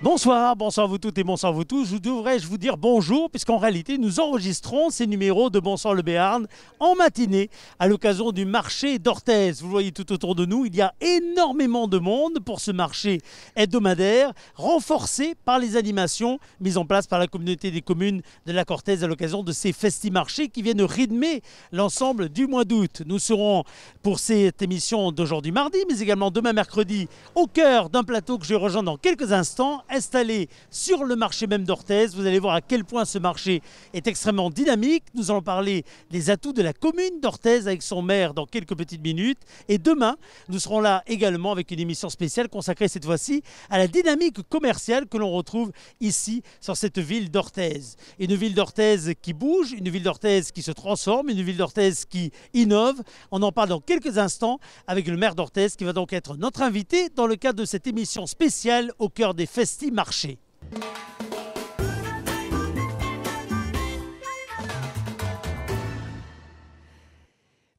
Bonsoir, bonsoir à vous toutes et bonsoir à vous tous. Devrais-je vous dire bonjour, puisqu'en réalité, nous enregistrons ces numéros de Bonsoir le Béarn en matinée, à l'occasion du marché d'Orthez. Vous voyez tout autour de nous, il y a énormément de monde pour ce marché hebdomadaire, renforcé par les animations mises en place par la communauté des communes de la Cortèze à l'occasion de ces festi-marchés qui viennent rythmer l'ensemble du mois d'août. Nous serons, pour cette émission d'aujourd'hui mardi, mais également demain mercredi, au cœur d'un plateau que je vais rejoindre dans quelques instants, installé sur le marché même d'Orthez. Vous allez voir à quel point ce marché est extrêmement dynamique. Nous allons parler des atouts de la commune d'Orthez avec son maire dans quelques petites minutes. Et demain, nous serons là également avec une émission spéciale consacrée cette fois-ci à la dynamique commerciale que l'on retrouve ici sur cette ville d'Orthez. Une ville d'Orthez qui bouge, une ville d'Orthez qui se transforme, une ville d'Orthez qui innove. On en parle dans quelques instants avec le maire d'Orthez qui va donc être notre invité dans le cadre de cette émission spéciale au cœur des festi-marchés.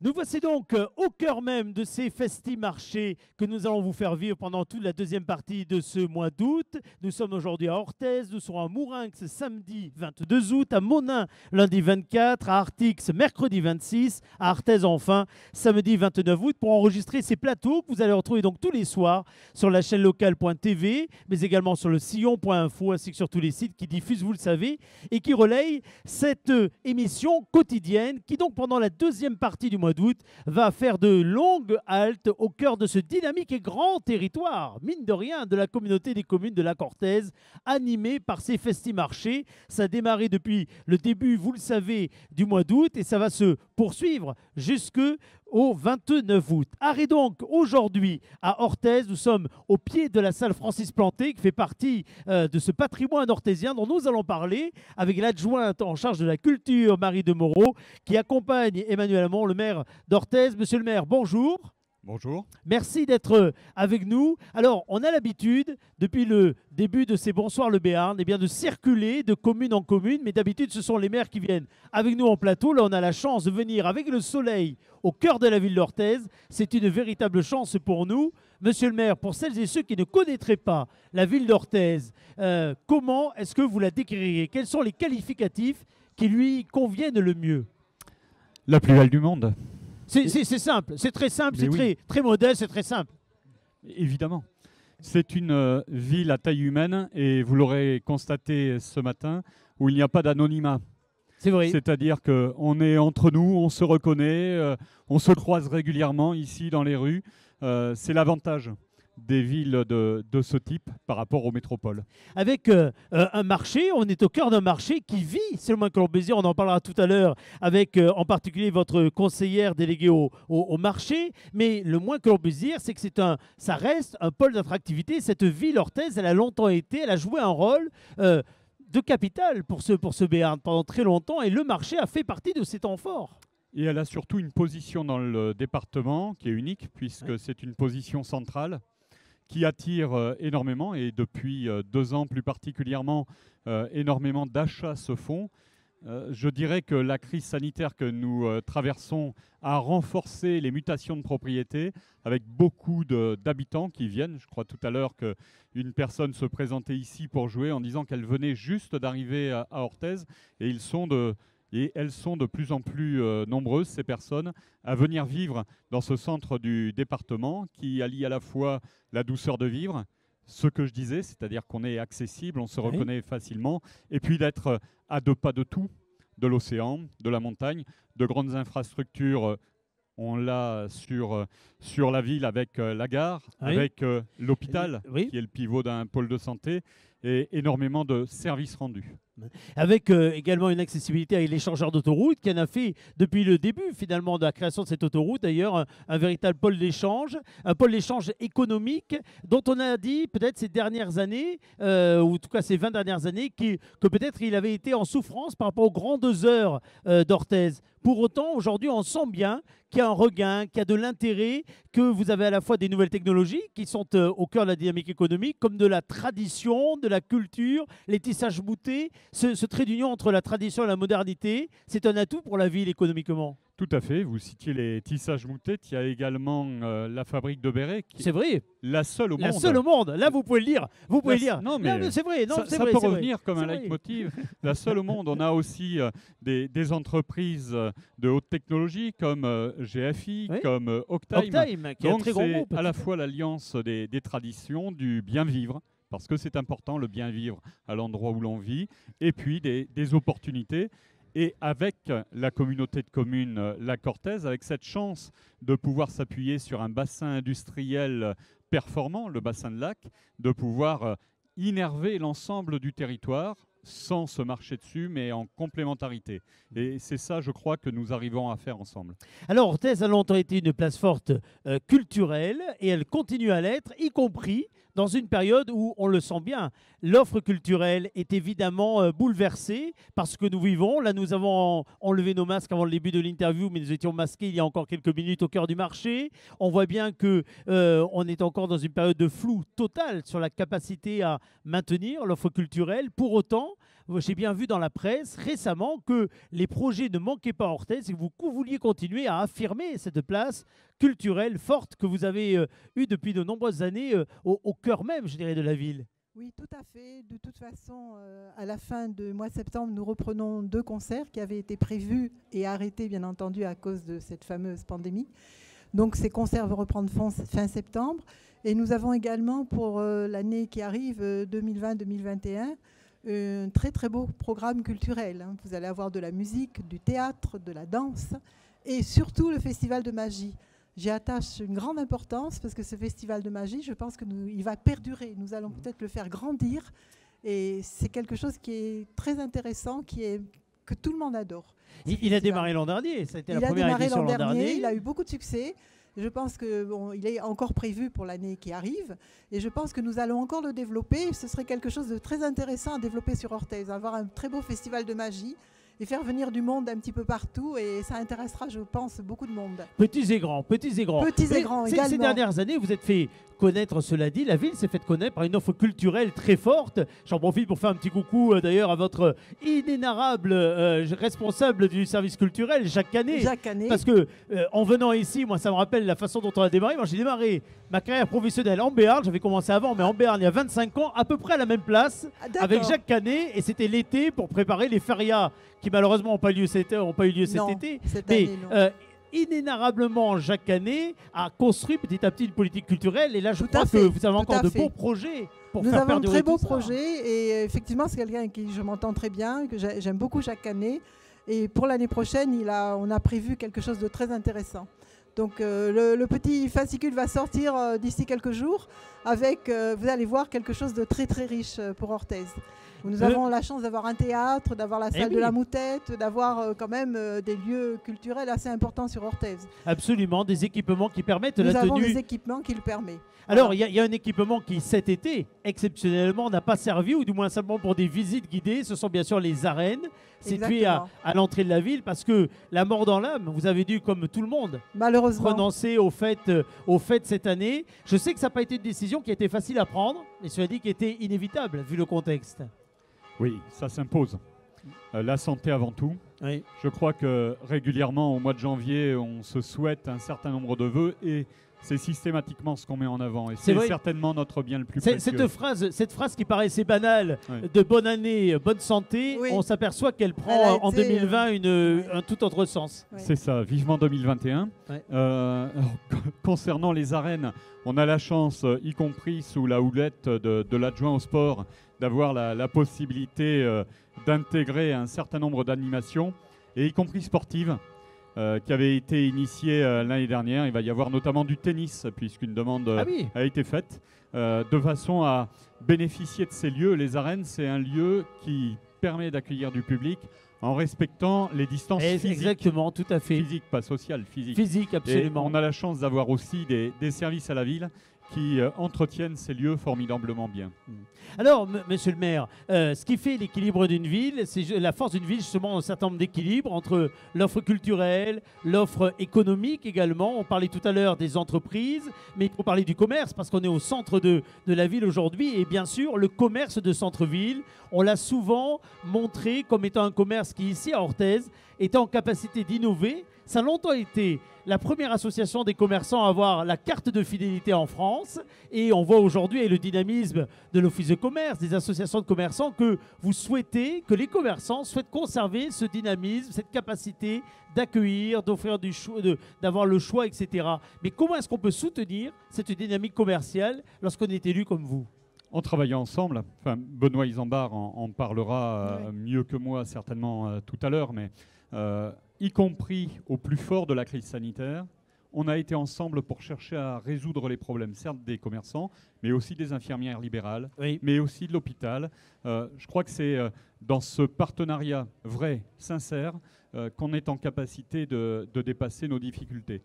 Nous voici donc au cœur même de ces festi-marchés que nous allons vous faire vivre pendant toute la deuxième partie de ce mois d'août. Nous sommes aujourd'hui à Orthez, nous serons à Mourinx samedi 22 août, à Monin lundi 24, à Artix mercredi 26, à Arthez enfin samedi 29 août pour enregistrer ces plateaux que vous allez retrouver donc tous les soirs sur la chaîne locale.tv, mais également sur le sillon.info ainsi que sur tous les sites qui diffusent, vous le savez, et qui relayent cette émission quotidienne qui donc pendant la deuxième partie du mois d'août va faire de longues haltes au cœur de ce dynamique et grand territoire, mine de rien, de la communauté des communes de la Cortèze, animé par ces festi-marchés. Ça a démarré depuis le début, vous le savez, du mois d'août et ça va se poursuivre jusqu'au 29 août. Arrêt donc aujourd'hui à Orthez, nous sommes au pied de la salle Francis Planté qui fait partie de ce patrimoine orthésien dont nous allons parler avec l'adjointe en charge de la culture Marie de Moreau qui accompagne Emmanuel Hamon, le maire d'Orthez. Monsieur le maire, bonjour. Bonjour. Merci d'être avec nous. Alors, on a l'habitude, depuis le début de ces Bonsoir le Béarn, eh bien, de circuler de commune en commune, mais d'habitude, ce sont les maires qui viennent avec nous en plateau. Là, on a la chance de venir avec le soleil au cœur de la ville d'Orthez. C'est une véritable chance pour nous. Monsieur le maire, pour celles et ceux qui ne connaîtraient pas la ville d'Orthez, comment est-ce que vous la décririez? Quels sont les qualificatifs qui lui conviennent le mieux? La plus belle du monde. C'est simple, c'est très simple, c'est oui. très modeste, c'est très simple. Évidemment. C'est une ville à taille humaine et vous l'aurez constaté ce matin où il n'y a pas d'anonymat. C'est vrai. C'est-à-dire qu'on est entre nous, on se reconnaît, on se croise régulièrement ici dans les rues. C'est l'avantage des villes de ce type par rapport aux métropoles. Avec un marché, on est au cœur d'un marché qui vit, c'est le moins que l'on puisse dire, on en parlera tout à l'heure avec en particulier votre conseillère déléguée au marché, mais le moins que l'on puisse dire, c'est que ça reste un pôle d'attractivité. Cette ville Orthez, elle a longtemps été, elle a joué un rôle de capital pour ce Béarn pendant très longtemps et le marché a fait partie de ces temps forts. Et elle a surtout une position dans le département qui est unique puisque c'est une position centrale qui attire énormément et depuis 2 ans plus particulièrement, énormément d'achats se font. Je dirais que la crise sanitaire que nous traversons a renforcé les mutations de propriété avec beaucoup d'habitants qui viennent. Je crois tout à l'heure qu'une personne se présentait ici pour jouer en disant qu'elle venait juste d'arriver à Orthez et elles sont de plus en plus nombreuses, ces personnes, à venir vivre dans ce centre du département qui allie à la fois la douceur de vivre, ce que je disais, c'est-à-dire qu'on est accessible, on se reconnaît facilement, et puis d'être à 2 pas de tout, de l'océan, de la montagne, de grandes infrastructures. On l'a sur la ville avec la gare, avec l'hôpital, qui est le pivot d'un pôle de santé, et énormément de services rendus. Avec également une accessibilité avec l'échangeur d'autoroute qui en a fait depuis le début finalement de la création de cette autoroute d'ailleurs un véritable pôle d'échange, un pôle d'échange économique dont on a dit peut-être ces dernières années, ou en tout cas ces 20 dernières années, que peut-être il avait été en souffrance par rapport aux grandes heures d'Orthez. Pour autant, aujourd'hui, on sent bien qu'il y a un regain, qu'il y a de l'intérêt, que vous avez à la fois des nouvelles technologies qui sont au cœur de la dynamique économique, comme de la tradition, de la culture, les tissages boutés. Ce trait d'union entre la tradition et la modernité, c'est un atout pour la ville économiquement. Tout à fait, vous citiez les tissages moutettes, il y a également la fabrique de Béret, qui C'est vrai. est la seule au La monde. seule au monde. Là, vous pouvez le dire. Vous pouvez le dire. Non, mais c'est vrai. Non, ça, c'est ça vrai, peut c'est vrai. revenir comme C'est un vrai. leitmotiv. La seule au monde. On a aussi des entreprises de haute technologie comme GFI, Oui. comme Octime. Octime, qui est un Donc très grand c'est groupe. à la fois l'alliance des traditions, du bien vivre, parce que c'est important le bien vivre à l'endroit où l'on vit, et puis des opportunités. Et avec la communauté de communes La Cortèze, avec cette chance de pouvoir s'appuyer sur un bassin industriel performant, le bassin de Lac, de pouvoir innerver l'ensemble du territoire sans se marcher dessus, mais en complémentarité. Et c'est ça, je crois, que nous arrivons à faire ensemble. Alors, Orthez a longtemps été une place forte culturelle et elle continue à l'être, y compris dans une période où, on le sent bien, l'offre culturelle est évidemment bouleversée parce que nous vivons. Là, nous avons enlevé nos masques avant le début de l'interview, mais nous étions masqués il y a encore quelques minutes au cœur du marché. On voit bien qu'on est encore dans une période de flou total sur la capacité à maintenir l'offre culturelle. Pour autant, j'ai bien vu dans la presse récemment que les projets ne manquaient pas à Orthez et que vous vouliez continuer à affirmer cette place culturelle forte que vous avez eue depuis de nombreuses années au cœur même, je dirais, de la ville. Oui, tout à fait. De toute façon, à la fin du mois de septembre, nous reprenons 2 concerts qui avaient été prévus et arrêtés, bien entendu, à cause de cette fameuse pandémie. Donc ces concerts vont reprendre fin septembre. Et nous avons également, pour l'année qui arrive, 2020-2021, un très très beau programme culturel. Vous allez avoir de la musique, du théâtre, de la danse et surtout le festival de magie. J'y attache une grande importance parce que ce festival de magie, je pense qu'il va perdurer. Nous allons peut-être le faire grandir et c'est quelque chose qui est très intéressant, que tout le monde adore. Il a démarré l'an dernier, ça a été la première édition l'an dernier. Il a eu beaucoup de succès. Je pense qu'il est encore prévu pour l'année qui arrive et je pense que nous allons encore le développer. Ce serait quelque chose de très intéressant à développer sur Orthez, avoir un très beau festival de magie et faire venir du monde un petit peu partout et ça intéressera, je pense, beaucoup de monde. Petits et grands, petits et grands. Petits et grands également. Ces dernières années, vous êtes fait connaître, cela dit, la ville s'est faite connaître par une offre culturelle très forte. J'en profite pour faire un petit coucou d'ailleurs à votre inénarrable responsable du service culturel, Jacques Canet. Jacques Canet. Parce que en venant ici, moi ça me rappelle la façon dont on a démarré. Moi j'ai démarré ma carrière professionnelle en Béarn, j'avais commencé avant, mais en Béarn il y a 25 ans, à peu près à la même place, avec Jacques Canet, et c'était l'été pour préparer les férias qui malheureusement n'ont pas eu lieu cet été. Mais inénarrablement, Jacques Canet a construit petit à petit une politique culturelle et là je crois que vous avez encore de beaux projets pour faire perdurer tout ça. Nous avons de très beaux projets et effectivement c'est quelqu'un avec qui je m'entends très bien, que j'aime beaucoup, Jacques Canet, et pour l'année prochaine on a prévu quelque chose de très intéressant. Donc le petit fascicule va sortir d'ici quelques jours avec, vous allez voir, quelque chose de très très riche pour Orthez. Nous avons la chance d'avoir un théâtre, d'avoir la salle de la Moutette, d'avoir quand même des lieux culturels assez importants sur Orthez. Absolument, des équipements qui permettent la tenue. Nous avons des équipements qui le permettent. Alors, il y a un équipement qui, cet été, exceptionnellement, n'a pas servi, ou du moins simplement pour des visites guidées. Ce sont bien sûr les arènes, situées à l'entrée de la ville, parce que la mort dans l'âme, vous avez dû, comme tout le monde, malheureusement, renoncer aux fêtes cette année. Je sais que ça n'a pas été une décision qui a été facile à prendre, mais cela dit qui était inévitable, vu le contexte. Oui, ça s'impose. La santé avant tout. Oui. Je crois que régulièrement, au mois de janvier, on se souhaite un certain nombre de vœux et c'est systématiquement ce qu'on met en avant. Et c'est certainement notre bien le plus précieux. Cette phrase qui paraissait banale, de bonne année, bonne santé, on s'aperçoit qu'elle prend en 2020 un tout autre sens. C'est ça, vivement 2021. Concernant les arènes, on a la chance, y compris sous la houlette de l'adjoint au sport, d'avoir la possibilité d'intégrer un certain nombre d'animations, et y compris sportives, qui avaient été initiées l'année dernière. Il va y avoir notamment du tennis, puisqu'une demande a été faite, de façon à bénéficier de ces lieux. Les arènes, c'est un lieu qui permet d'accueillir du public en respectant les distances physiques. Exactement, tout à fait. Physique, pas sociale, physique. Physique, absolument. Et on a la chance d'avoir aussi des services à la ville qui entretiennent ces lieux formidablement bien. Alors, monsieur le maire, ce qui fait l'équilibre d'une ville, c'est la force d'une ville, justement, un certain nombre d'équilibres entre l'offre culturelle, l'offre économique également. On parlait tout à l'heure des entreprises, mais il faut parler du commerce parce qu'on est au centre de la ville aujourd'hui. Et bien sûr, le commerce de centre-ville, on l'a souvent montré comme étant un commerce qui, ici à Orthez, est en capacité d'innover. Ça a longtemps été la première association des commerçants à avoir la carte de fidélité en France. Et on voit aujourd'hui, avec le dynamisme de l'Office de commerce, des associations de commerçants, que vous souhaitez, que les commerçants souhaitent conserver ce dynamisme, cette capacité d'accueillir, d'offrir du choix, d'avoir le choix, etc. Mais comment est-ce qu'on peut soutenir cette dynamique commerciale lorsqu'on est élu comme vous? En travaillant ensemble, enfin, Benoît Isambard en parlera mieux que moi certainement tout à l'heure, mais y compris au plus fort de la crise sanitaire, on a été ensemble pour chercher à résoudre les problèmes, certes des commerçants, mais aussi des infirmières libérales, mais aussi de l'hôpital. Je crois que c'est dans ce partenariat vrai, sincère, qu'on est en capacité de dépasser nos difficultés.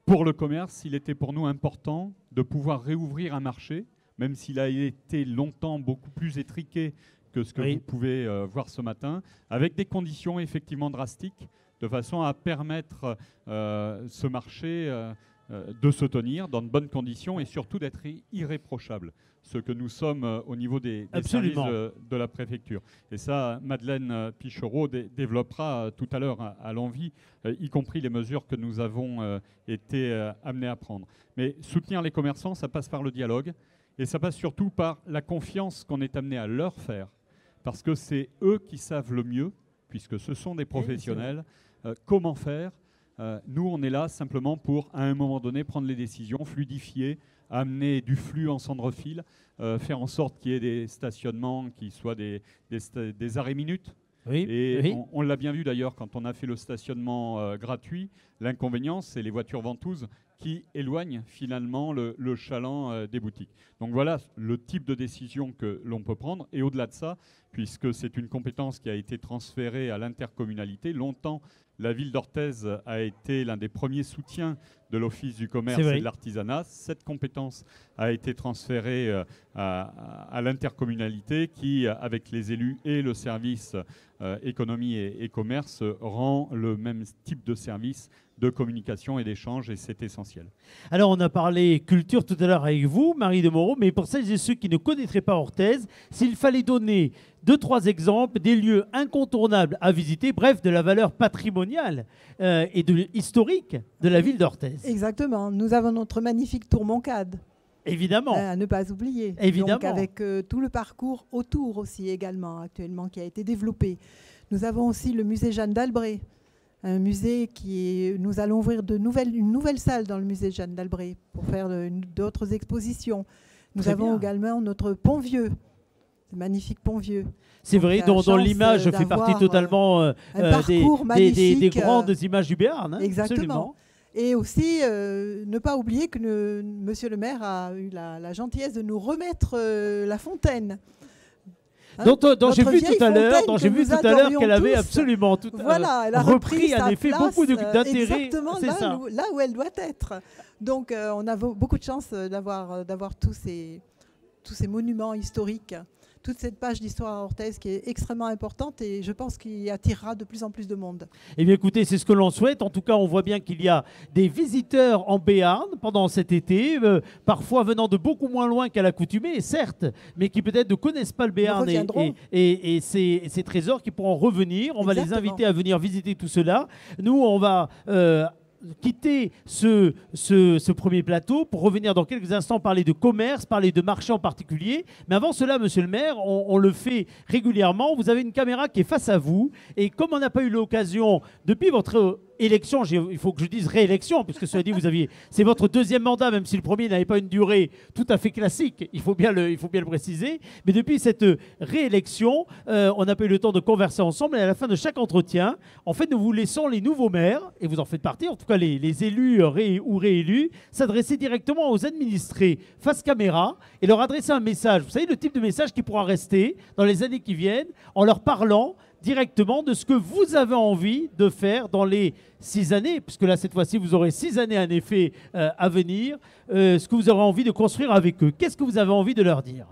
Pour le commerce, il était pour nous important de pouvoir réouvrir un marché, même s'il a été longtemps beaucoup plus étriqué que ce que vous pouvez voir ce matin, avec des conditions effectivement drastiques, de façon à permettre ce marché de se tenir dans de bonnes conditions et surtout d'être irréprochable, ce que nous sommes au niveau des services de la préfecture. Et ça, Madeleine Pichereau développera tout à l'heure à l'envie, y compris les mesures que nous avons été amenés à prendre. Mais soutenir les commerçants, ça passe par le dialogue et ça passe surtout par la confiance qu'on est amené à leur faire, parce que c'est eux qui savent le mieux, puisque ce sont des professionnels, comment faire. Nous, on est là simplement pour, à un moment donné, prendre les décisions, fluidifier, amener du flux en centre-fil, faire en sorte qu'il y ait des stationnements qui soient des arrêts minutes. On l'a bien vu d'ailleurs quand on a fait le stationnement gratuit. L'inconvénient, c'est les voitures ventouses qui éloignent finalement le chaland des boutiques. Donc voilà le type de décision que l'on peut prendre. Et au-delà de ça, puisque c'est une compétence qui a été transférée à l'intercommunalité, longtemps, la ville d'Orthez a été l'un des premiers soutiens de l'Office du commerce et de l'artisanat. Cette compétence a été transférée à l'intercommunalité qui, avec les élus et le service économie et commerce, rend le même type de service de communication et d'échange, et c'est essentiel. Alors, on a parlé culture tout à l'heure avec vous, Marie de Moreau, mais pour celles et ceux qui ne connaîtraient pas Orthez, s'il fallait donner 2-3 exemples des lieux incontournables à visiter, bref, de la valeur patrimoniale et historique de la ville d'Orthez. Exactement. Nous avons notre magnifique tour Moncade. Évidemment. À ne pas oublier. Évidemment. Donc avec tout le parcours autour aussi également actuellement qui a été développé. Nous avons aussi le musée Jeanne d'Albret, un musée nous allons ouvrir une nouvelle salle dans le musée Jeanne d'Albret pour faire d'autres expositions. Nous avons également notre Pont-Vieux, ce magnifique Pont-Vieux. C'est vrai, dont l'image fait partie totalement des grandes images du Béarn. Hein, exactement. Absolument. Et aussi, ne pas oublier que Monsieur le maire a eu la gentillesse de nous remettre la fontaine. Hein, dont j'ai vu tout à l'heure qu'elle avait absolument tout voilà, elle a repris en effet beaucoup d'intérêt. Exactement là où elle doit être. Donc on a beaucoup de chance d'avoir tous ces monuments historiques, toute cette page d'histoire à Orthez qui est extrêmement importante et je pense qu'il attirera de plus en plus de monde. Eh bien écoutez, c'est ce que l'on souhaite. En tout cas, on voit bien qu'il y a des visiteurs en Béarn pendant cet été, parfois venant de beaucoup moins loin qu'à l'accoutumée, certes, mais qui peut-être ne connaissent pas le Béarn et ces trésors qui pourront revenir. On va les inviter à venir visiter tout cela. Nous, on va quitter ce premier plateau pour revenir dans quelques instants parler de commerce, parler de marché en particulier. Mais avant cela, monsieur le maire, on le fait régulièrement. Vous avez une caméra qui est face à vous. Et comme on n'a pas eu l'occasion, depuis votre élection, il faut que je dise réélection, puisque cela dit, c'est votre deuxième mandat, même si le premier n'avait pas une durée tout à fait classique, il faut bien le préciser. Mais depuis cette réélection, on n'a pas eu le temps de converser ensemble. Et à la fin de chaque entretien, en fait, nous vous laissons les nouveaux maires, et vous en faites partie, en tout cas les élus ou réélus, s'adresser directement aux administrés face caméra et leur adresser un message. Vous savez, le type de message qui pourra rester dans les années qui viennent en leur parlant directement de ce que vous avez envie de faire dans les 6 années, puisque là, cette fois-ci, vous aurez 6 années en effet à venir, ce que vous aurez envie de construire avec eux. Qu'est-ce que vous avez envie de leur dire ?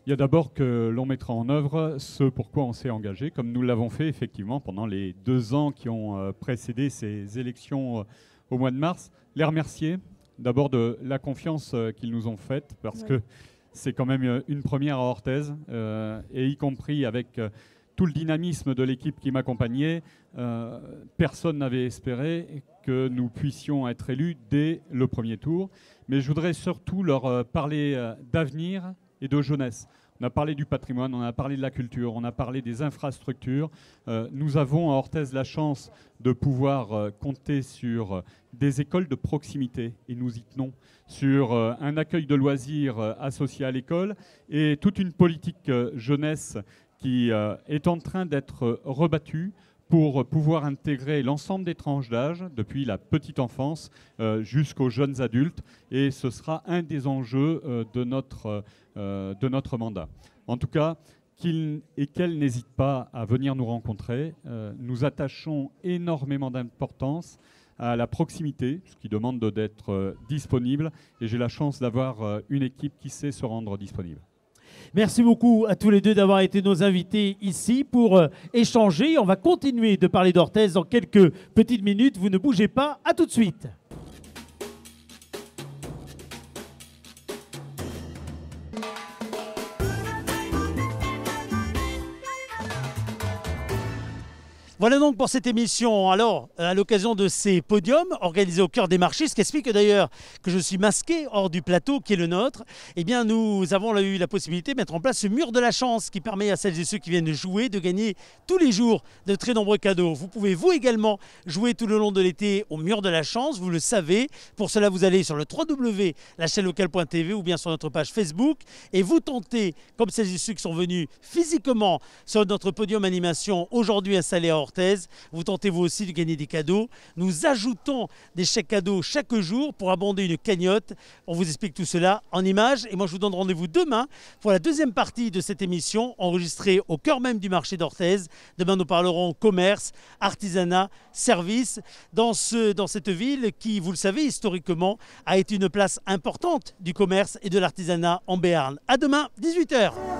Il y a d'abord que l'on mettra en œuvre ce pourquoi on s'est engagé, comme nous l'avons fait effectivement pendant les 2 ans qui ont précédé ces élections au mois de mars. Les remercier d'abord de la confiance qu'ils nous ont faite, parce que c'est quand même une première à Orthez, et y compris avec tout le dynamisme de l'équipe qui m'accompagnait, personne n'avait espéré que nous puissions être élus dès le premier tour. Mais je voudrais surtout leur parler d'avenir et de jeunesse. On a parlé du patrimoine, on a parlé de la culture, on a parlé des infrastructures. Nous avons à Orthez la chance de pouvoir compter sur des écoles de proximité, et nous y tenons, sur un accueil de loisirs associé à l'école et toute une politique jeunesse qui est en train d'être rebattue pour pouvoir intégrer l'ensemble des tranches d'âge, depuis la petite enfance jusqu'aux jeunes adultes. Et ce sera un des enjeux de notre mandat. En tout cas, qu'ils et qu'elles n'hésitent pas à venir nous rencontrer. Nous attachons énormément d'importance à la proximité, ce qui demande d'être disponible. Et j'ai la chance d'avoir une équipe qui sait se rendre disponible. Merci beaucoup à tous les deux d'avoir été nos invités ici pour échanger. On va continuer de parler d'Orthez dans quelques petites minutes. Vous ne bougez pas. À tout de suite. Voilà donc pour cette émission. Alors, à l'occasion de ces podiums organisés au cœur des marchés, ce qui explique d'ailleurs que je suis masqué hors du plateau qui est le nôtre, eh bien nous avons eu la possibilité de mettre en place ce mur de la chance qui permet à celles et ceux qui viennent jouer de gagner tous les jours de très nombreux cadeaux. Vous pouvez vous également jouer tout le long de l'été au mur de la chance, vous le savez. Pour cela, vous allez sur le www.lachaîneLocale.tv ou bien sur notre page Facebook et vous tentez, comme celles et ceux qui sont venus physiquement sur notre podium animation aujourd'hui installé à Orthez, vous tentez vous aussi de gagner des cadeaux. Nous ajoutons des chèques cadeaux chaque jour pour abonder une cagnotte. On vous explique tout cela en images. Et moi, je vous donne rendez-vous demain pour la deuxième partie de cette émission enregistrée au cœur même du marché d'Orthez. Demain, nous parlerons commerce, artisanat, services dans cette ville qui, vous le savez, historiquement, a été une place importante du commerce et de l'artisanat en Béarn. À demain, 18 h.